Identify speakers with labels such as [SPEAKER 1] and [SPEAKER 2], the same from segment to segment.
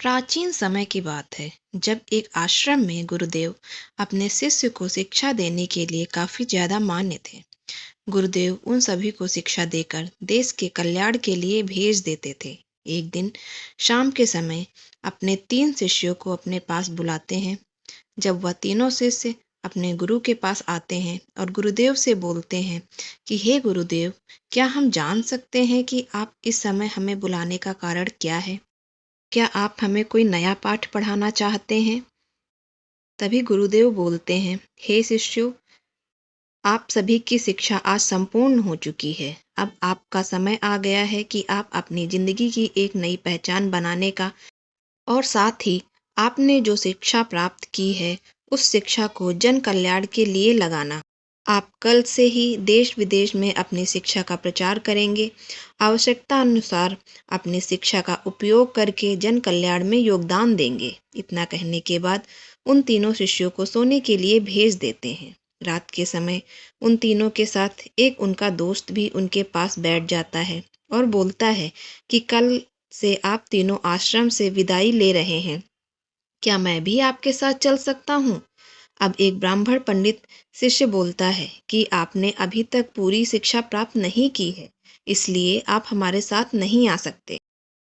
[SPEAKER 1] प्राचीन समय की बात है जब एक आश्रम में गुरुदेव अपने शिष्य को शिक्षा देने के लिए काफी ज्यादा मान्य थे। गुरुदेव उन सभी को शिक्षा देकर देश के कल्याण के लिए भेज देते थे। एक दिन शाम के समय अपने 3 शिष्यों को अपने पास बुलाते हैं। जब वह तीनों शिष्य अपने गुरु के पास आते हैं और गुरुदेव से बोलते हैं कि हे गुरुदेव, क्या हम जान सकते हैं कि आप इस समय हमें बुलाने का कारण क्या है? क्या आप हमें कोई नया पाठ पढ़ाना चाहते हैं? तभी गुरुदेव बोलते हैं, हे शिष्यों, आप सभी की शिक्षा आज संपूर्ण हो चुकी है। अब आपका समय आ गया है कि आप अपनी जिंदगी की एक नई पहचान बनाने का, और साथ ही आपने जो शिक्षा प्राप्त की है उस शिक्षा को जन कल्याण के लिए लगाना। आप कल से ही देश विदेश में अपनी शिक्षा का प्रचार करेंगे। आवश्यकता अनुसार अपनी शिक्षा का उपयोग करके जन कल्याण में योगदान देंगे। इतना कहने के बाद उन तीनों शिष्यों को सोने के लिए भेज देते हैं। रात के समय उन तीनों के साथ एक उनका दोस्त भी उनके पास बैठ जाता है और बोलता है कि कल से आप तीनों आश्रम से विदाई ले रहे हैं। क्या मैं भी आपके साथ चल सकता हूँ? अब एक ब्राह्मण पंडित शिष्य बोलता है कि आपने अभी तक पूरी शिक्षा प्राप्त नहीं की है, इसलिए आप हमारे साथ नहीं आ सकते।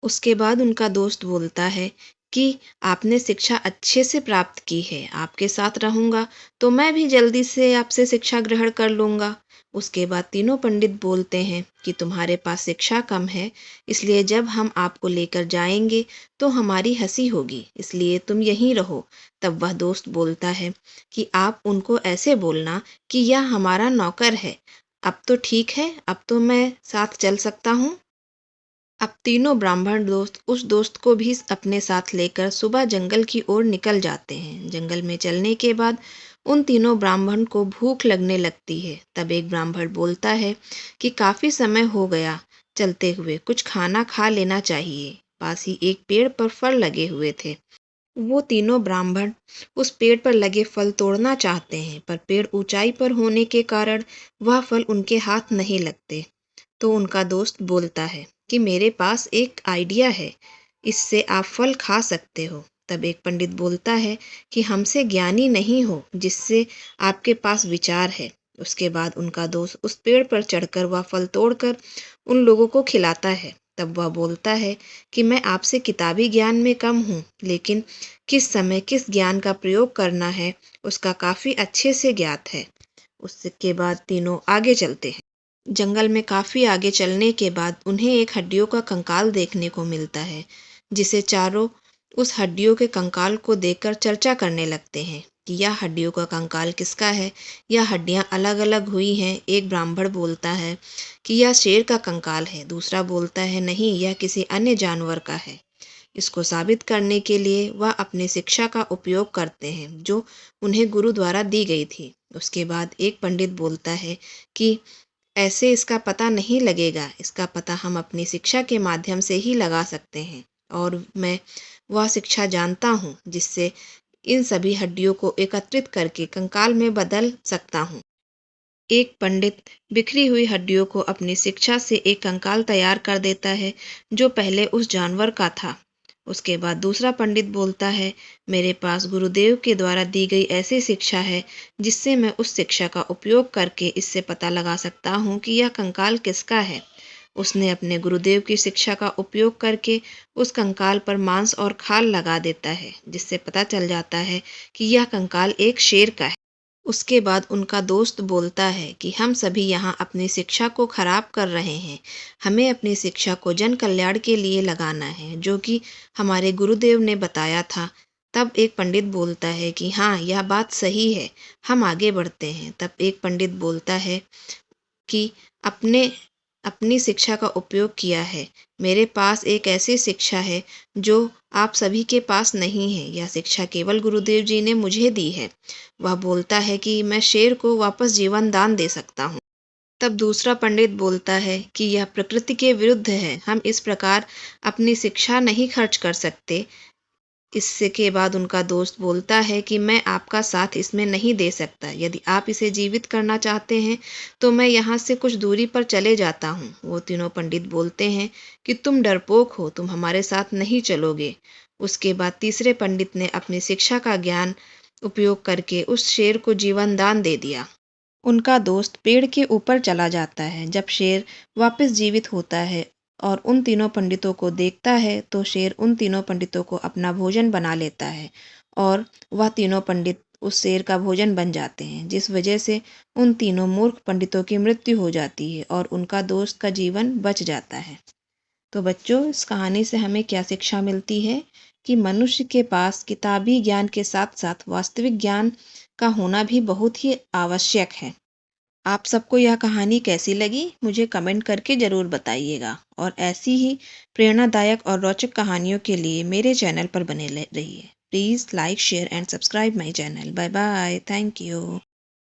[SPEAKER 1] उसके बाद उनका दोस्त बोलता है कि आपने शिक्षा अच्छे से प्राप्त की है, आपके साथ रहूंगा तो मैं भी जल्दी से आपसे शिक्षा ग्रहण कर लूंगा। उसके बाद तीनों पंडित बोलते हैं कि तुम्हारे पास शिक्षा कम है, इसलिए जब हम आपको लेकर जाएंगे तो हमारी हंसी होगी, इसलिए तुम यहीं रहो। तब वह दोस्त बोलता है कि आप उनको ऐसे बोलना कि यह हमारा नौकर है। अब तो ठीक है, अब तो मैं साथ चल सकता हूँ। अब तीनों ब्राह्मण दोस्त उस दोस्त को भी अपने साथ लेकर सुबह जंगल की ओर निकल जाते हैं। जंगल में चलने के बाद उन तीनों ब्राह्मण को भूख लगने लगती है। तब एक ब्राह्मण बोलता है कि काफी समय हो गया चलते हुए, कुछ खाना खा लेना चाहिए। पास ही एक पेड़ पर फल लगे हुए थे। वो तीनों ब्राह्मण उस पेड़ पर लगे फल तोड़ना चाहते हैं, पर पेड़ ऊंचाई पर होने के कारण वह फल उनके हाथ नहीं लगते। तो उनका दोस्त बोलता है कि मेरे पास एक आइडिया है, इससे आप फल खा सकते हो। तब एक पंडित बोलता है कि हमसे ज्ञानी नहीं हो जिससे आपके पास विचार है। उसके बाद उनका दोस्त उस पेड़ पर चढ़कर वह फल तोड़कर उन लोगों को खिलाता है। तब वह बोलता है कि मैं आपसे किताबी ज्ञान में कम हूँ, लेकिन किस समय किस ज्ञान का प्रयोग करना है उसका काफी अच्छे से ज्ञात है। उसके बाद तीनों आगे चलते हैं। जंगल में काफी आगे चलने के बाद उन्हें एक हड्डियों का कंकाल देखने को मिलता है, जिसे चारों उस हड्डियों के कंकाल को देखकर चर्चा करने लगते हैं कि यह हड्डियों का कंकाल किसका है। यह हड्डियां अलग अलग हुई हैं। एक ब्राह्मण बोलता है कि यह शेर का कंकाल है, दूसरा बोलता है नहीं, यह किसी अन्य जानवर का है। इसको साबित करने के लिए वह अपनी शिक्षा का उपयोग करते हैं जो उन्हें गुरु द्वारा दी गई थी। उसके बाद एक पंडित बोलता है कि ऐसे इसका पता नहीं लगेगा, इसका पता हम अपनी शिक्षा के माध्यम से ही लगा सकते हैं, और मैं वह शिक्षा जानता हूँ जिससे इन सभी हड्डियों को एकत्रित करके कंकाल में बदल सकता हूँ। एक पंडित बिखरी हुई हड्डियों को अपनी शिक्षा से एक कंकाल तैयार कर देता है जो पहले उस जानवर का था। उसके बाद दूसरा पंडित बोलता है, मेरे पास गुरुदेव के द्वारा दी गई ऐसी शिक्षा है जिससे मैं उस शिक्षा का उपयोग करके इससे पता लगा सकता हूँ कि यह कंकाल किसका है। उसने अपने गुरुदेव की शिक्षा का उपयोग करके उस कंकाल पर मांस और खाल लगा देता है, जिससे पता चल जाता है कि यह कंकाल एक शेर का है। उसके बाद उनका दोस्त बोलता है कि हम सभी यहाँ अपनी शिक्षा को खराब कर रहे हैं, हमें अपनी शिक्षा को जन कल्याण के लिए लगाना है जो कि हमारे गुरुदेव ने बताया था। तब एक पंडित बोलता है कि हाँ, यह बात सही है, हम आगे बढ़ते हैं। तब एक पंडित बोलता है कि अपने अपनी शिक्षा का उपयोग किया है, मेरे पास एक ऐसी शिक्षा है जो आप सभी के पास नहीं है, यह शिक्षा केवल गुरुदेव जी ने मुझे दी है। वह बोलता है कि मैं शेर को वापस जीवन दान दे सकता हूँ। तब दूसरा पंडित बोलता है कि यह प्रकृति के विरुद्ध है, हम इस प्रकार अपनी शिक्षा नहीं खर्च कर सकते। इससे के बाद उनका दोस्त बोलता है कि मैं आपका साथ इसमें नहीं दे सकता। यदि आप इसे जीवित करना चाहते हैं तो मैं यहाँ से कुछ दूरी पर चले जाता हूँ। वो तीनों पंडित बोलते हैं कि तुम डरपोक हो, तुम हमारे साथ नहीं चलोगे। उसके बाद तीसरे पंडित ने अपनी शिक्षा का ज्ञान उपयोग करके उस शेर को जीवन दान दे दिया। उनका दोस्त पेड़ के ऊपर चला जाता है। जब शेर वापस जीवित होता है और उन तीनों पंडितों को देखता है तो शेर उन तीनों पंडितों को अपना भोजन बना लेता है और वह तीनों पंडित उस शेर का भोजन बन जाते हैं, जिस वजह से उन तीनों मूर्ख पंडितों की मृत्यु हो जाती है और उनका दोस्त का जीवन बच जाता है। तो बच्चों, इस कहानी से हमें क्या शिक्षा मिलती है कि मनुष्य के पास किताबी ज्ञान के साथ साथ वास्तविक ज्ञान का होना भी बहुत ही आवश्यक है। आप सबको यह कहानी कैसी लगी मुझे कमेंट करके ज़रूर बताइएगा और ऐसी ही प्रेरणादायक और रोचक कहानियों के लिए मेरे चैनल पर बने रहिए। Please like share and subscribe my channel. Bye bye. Thank you.